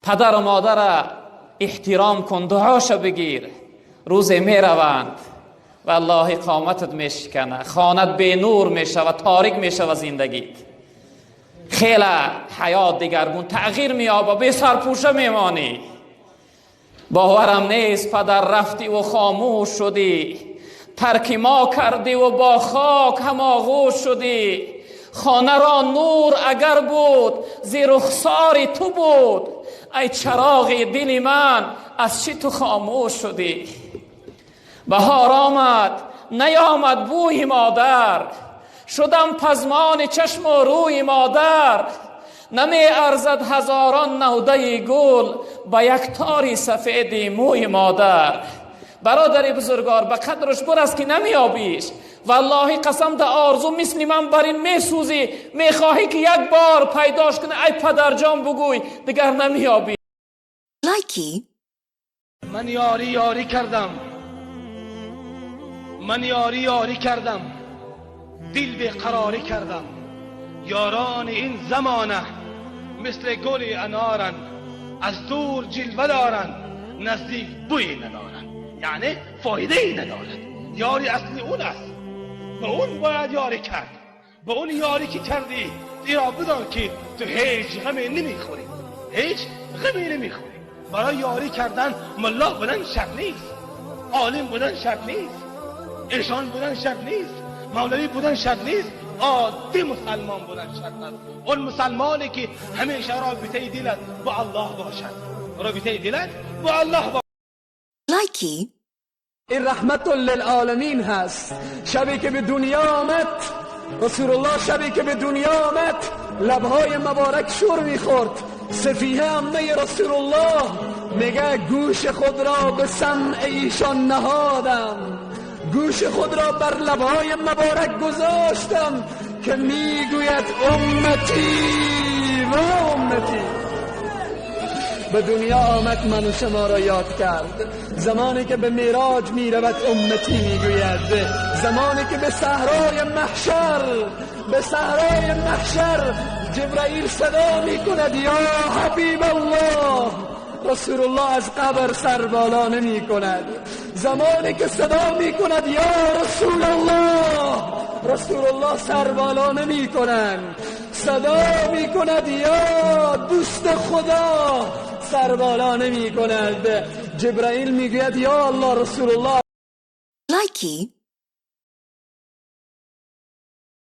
پدر و مادر احترام کن، دعاش بگیر. روزی می روند والله قامتت می شکنه، خانت به نور می شود، تاریک می شود زندگیت. خیلی حیات دیگرگون تغییر می یابه، بی سرپوشه می مانی. باورم نیست پدر رفتی و خاموش شدی، ترک ما کردی و با خاک هم آغوش شدی. خانه را نور اگر بود زی رخسار تو بود، ای چراغ دل من از چی تو خاموش شدی؟ بهار آمد نیامد بوی مادر، شدم پزمان چشم و روی مادر. نمی ارزد هزاران نهده گل با یک تاری سفید موی مادر. برادر بزرگوار به قدرش برست که نمی آبیش. والله قسم ده آرزو مثل من بر این می سوزی، می خواهی که یک بار پیداش کنه ای پدر جان بگوی دیگر نمی آبی. لایکی من یاری کردم، من یاری کردم، دل به قراری کردم. یاران این زمانه مثل گل انارن، از دور جلوه دارن نزدیک بوی ندارن. یعنی فایده ای ندارد. یاری اصلی اون است، به اون باید یاری کرد. به اون یاری که کردی دیرا بدان که تو هیچ غمی نمیخوری، هیچ غمی نمیخوری. برای یاری کردن ملا بودن شرط نیست، عالم بودن شرط نیست، ایشان بودن شرط نیست، مولوی بودن شرط نیست، عادی مسلمان بودن شرط است. اون مسلمانی که همیشه رابطه دلت با الله باشد، رابطه دلت با الله باشد. لایکی این رحمت للعالمین هست. شبی که به دنیا آمد رسول الله، شبی که به دنیا آمد لبهای مبارک شور میخورد. صفیه عمه رسول الله میگه گوش خود را به سمع ایشان نهادم، گوش خود را بر لبهای مبارک گذاشتم که میگوید امتی و امتی. به دنیا آمد من و شما را یاد کرد. زمانی که به معراج می رود امتی میگوید. زمانی که به صحرای محشر، به صحرای محشر جبرائیل صدا می کند یا حبیب الله، رسول الله از قبر سر بالا نمی کند. زمانی که صدا می کند یا رسول الله، رسول الله سر بالا نمی کنند. صدا می کند یا دوست خدا، سر بالا نمی کند. جبرائیل میگوید یا الله رسول الله. لایکی